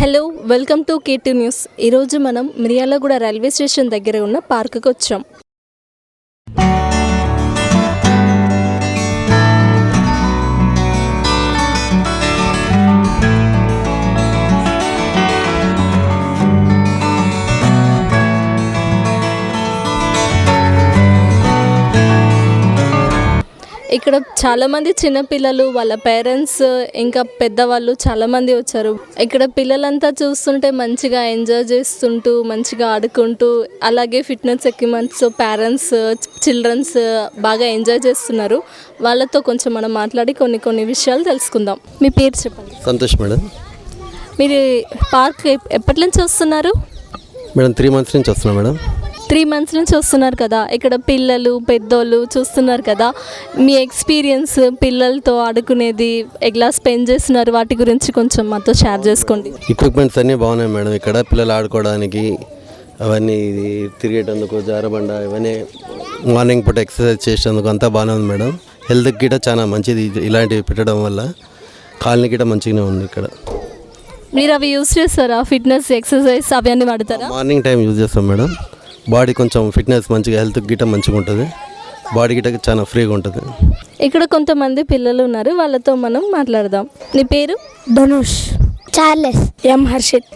Hello welcome to K2 news. ఈరోజు మనం Miryalaguda railway station దగ్గర ఉన్న పార్కుకి వచ్చాం. ఇక్కడ చాలామంది చిన్నపిల్లలు వాళ్ళ పేరెంట్స్ ఇంకా పెద్దవాళ్ళు చాలామంది వచ్చారు. ఇక్కడ పిల్లలంతా చూస్తుంటే మంచిగా ఎంజాయ్ చేస్తుంటూ మంచిగా ఆడుకుంటూ అలాగే ఫిట్నెస్ ఎక్విప్మెంట్స్ పేరెంట్స్ చిల్డ్రన్స్ బాగా ఎంజాయ్ చేస్తున్నారు. వాళ్ళతో కొంచెం మనం మాట్లాడి కొన్ని విషయాలు తెలుసుకుందాం. మీ పేరు చెప్పండి. సంతోష్ మేడం. మీరు పార్క్ ఎప్పటి నుంచి వస్తున్నారు? మేడం 3 months నుంచి వస్తున్నాం మేడం. 3 months నుంచి వస్తున్నారు కదా. ఇక్కడ పిల్లలు పెద్దోళ్ళు చూస్తున్నారు కదా. మీ ఎక్స్పీరియన్స్ పిల్లలతో ఆడుకునేది ఎట్లా స్పెండ్ చేస్తున్నారు వాటి గురించి కొంచెం మాతో షేర్ చేసుకోండి. ఎక్విప్మెంట్స్ అన్నీ బాగున్నాయి మేడం. ఇక్కడ పిల్లలు ఆడుకోవడానికి అవన్నీ తిరిగేటందుకు జారబండ ఇవన్నీ మార్నింగ్ పూట ఎక్సర్సైజ్ చేసేందుకు అంతా బాగానే ఉంది మేడం. హెల్త్కి గిట్ట చాలా మంచిది ఇలాంటివి పెట్టడం వల్ల. కాలనీ గిట్ట మంచిగానే ఉంది ఇక్కడ. మీరు అవి యూజ్ చేస్తారా? ఫిట్నెస్ ఎక్సర్సైజ్ అవన్నీ వాడతారా? మార్నింగ్ టైం యూజ్ చేస్తాం మేడం. బాడీ కొంచెం ఫిట్నెస్ మంచిగా హెల్త్ గిట్ట మంచిగా ఉంటుంది. బాడీ గిట్ట చాలా ఫ్రీగా ఉంటుంది. ఇక్కడ కొంతమంది పిల్లలు ఉన్నారు, వాళ్ళతో మనం మాట్లాడదాం. నీ పేరు? ధనుష్. చార్లెస్. ఎం హర్షిత్.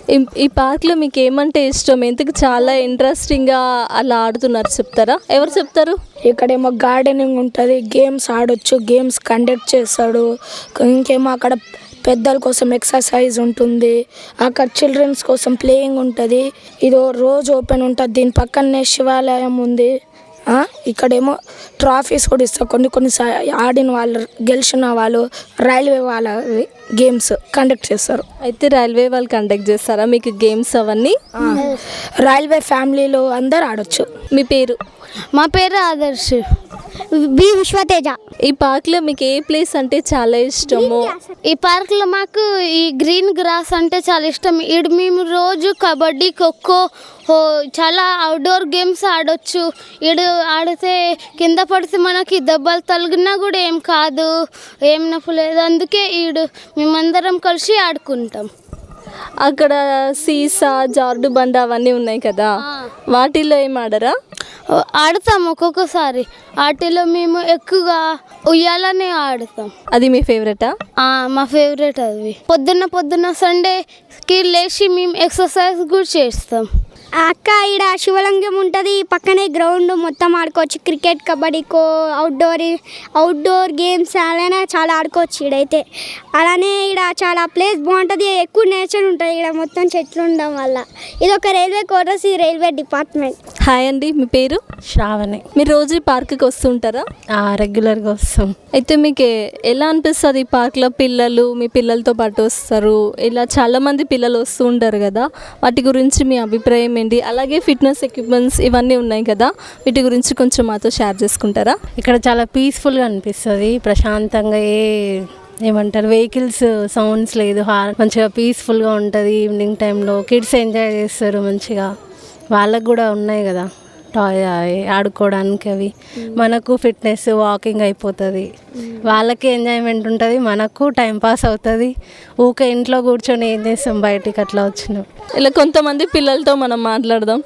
ఈ పార్క్లో మీకు ఏమంటే ఇష్టం? ఎందుకు చాలా ఇంట్రెస్టింగ్గా అలా ఆడుతున్నారు చెప్తారా? ఎవరు చెప్తారు? ఇక్కడేమో గార్డెనింగ్ ఉంటుంది, గేమ్స్ ఆడొచ్చు, గేమ్స్ కండక్ట్ చేస్తాడు. ఇంకేమో అక్కడ పెద్దల కోసం ఎక్సర్సైజ్ ఉంటుంది, అక్కడ చిల్డ్రన్స్ కోసం ప్లేయింగ్ ఉంటుంది. ఇది రోజు ఓపెన్ ఉంటుంది. దీని పక్కనే శివాలయం ఉంది. ఇక్కడేమో ట్రాఫీస్ కూడా ఇస్తారు. కొన్ని ఆడిన వాళ్ళు గెలిచిన వాళ్ళు రైల్వే వాళ్ళ గేమ్స్ కండక్ట్ చేస్తారు. అయితే రైల్వే వాళ్ళు కండక్ట్ చేస్తారా మీకు గేమ్స్ అవన్నీ? రైల్వే ఫ్యామిలీలో అందరు ఆడొచ్చు. మీ పేరు? మా పేరు ఆదర్శ్. బి విశ్వతేజ. ఈ పార్క్లో మీకు ఏ ప్లేస్ అంటే చాలా ఇష్టము? ఈ పార్క్లో మాకు ఈ గ్రీన్ గ్రాస్ అంటే చాలా ఇష్టం. ఇక్కడ మేము రోజు కబడ్డీ ఖోఖో చాలా అవుట్డోర్ గేమ్స్ ఆడొచ్చు. ఇక్కడ ఆడితే కింద పడితే మనకి దెబ్బలు తగిలినా కూడా ఏం కాదు, ఏం నొప్పి లేదు. అందుకే ఈడు మేమందరం కలిసి ఆడుకుంటాం. అక్కడ సీసా జారుడు బండ అవన్నీ ఉన్నాయి కదా, వాటిల్లో ఏం ఆడరా? ఆడతాం ఒక్కొక్కసారి. వాటిలో మేము ఎక్కువగా ఉయ్యాలనే ఆడతాం. అది మీ ఫేవరెటా? మా ఫేవరెట్ అది. పొద్దున్న సండేకి లేచి మేము ఎక్సర్సైజ్ కూడా చేస్తాం. అక్క ఇక్కడ శివలింగం ఉంటుంది, పక్కనే గ్రౌండ్ మొత్తం ఆడుకోవచ్చు. క్రికెట్ కబడ్డీకో అవుట్డోర్ గేమ్స్ అలానే చాలా ఆడుకోవచ్చు ఇక్కడైతే. అలానే ఇక్కడ చాలా ప్లేస్ బాగుంటుంది, ఎక్కువ నేచర్ ఉంటుంది ఇక్కడ మొత్తం చెట్లు ఉండడం వల్ల. ఇది ఒక రైల్వే క్వార్టర్స్, ఈ రైల్వే డిపార్ట్మెంట్. హాయ్ అండి, మీ పేరు? శ్రావణి. మీరు రోజు ఈ పార్క్కి వస్తుంటారా? రెగ్యులర్గా వస్తాం. అయితే మీకు ఎలా అనిపిస్తుంది ఈ పార్క్లో? పిల్లలు మీ పిల్లలతో పాటు వస్తారు, ఇలా చాలామంది పిల్లలు వస్తూ ఉంటారు కదా, వాటి గురించి మీ అభిప్రాయం ఏంటి? అలాగే ఫిట్నెస్ ఎక్విప్మెంట్స్ ఇవన్నీ ఉన్నాయి కదా, వీటి గురించి కొంచెం మాతో షేర్ చేసుకుంటారా? ఇక్కడ చాలా పీస్ఫుల్గా అనిపిస్తుంది, ప్రశాంతంగా ఏమంటారు వెహికల్స్ సౌండ్స్ లేదు, మంచిగా పీస్ఫుల్గా ఉంటుంది. ఈవినింగ్ టైంలో కిడ్స్ ఎంజాయ్ చేస్తారు మంచిగా. వాళ్ళకు కూడా ఉన్నాయి కదా టాయ్ ఆడుకోవడానికి, అవి మనకు ఫిట్నెస్ వాకింగ్ అయిపోతుంది, వాళ్ళకి ఎంజాయ్మెంట్ ఉంటుంది, మనకు టైంపాస్ అవుతుంది. ఊకే ఇంట్లో కూర్చొని ఏం చేస్తాం, బయటికి అట్లా వచ్చినాం. ఇలా కొంతమంది పిల్లలతో మనం మాట్లాడదాం.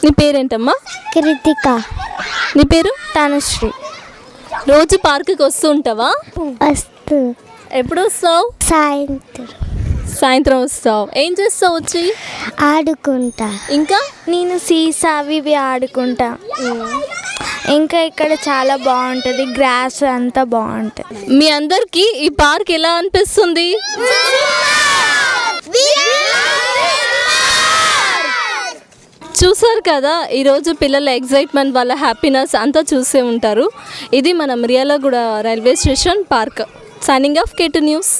నీ పేరేంటమ్మా? కృతిక. నీ పేరు? తనుశ్రీ. రోజు పార్క్కి వస్తూ ఉంటావా? వస్తూ. ఎప్పుడు వస్తావు? సాయంత్రం వస్తావు. ఏం చేస్తావు వచ్చి? ఆడుకుంటా. ఇంకా నేను సీసా అవి ఆడుకుంటా. ఇంకా ఇక్కడ చాలా బాగుంటుంది, గ్రాస్ అంతా బాగుంటుంది. మీ అందరికీ ఈ పార్క్ ఎలా అనిపిస్తుంది? చూసారు కదా, ఈరోజు పిల్లల ఎగ్జైట్మెంట్, వాళ్ళ హ్యాపీనెస్ అంతా చూసే ఉంటారు. ఇది మన Miryalaguda railway station park. Signing off K2 news.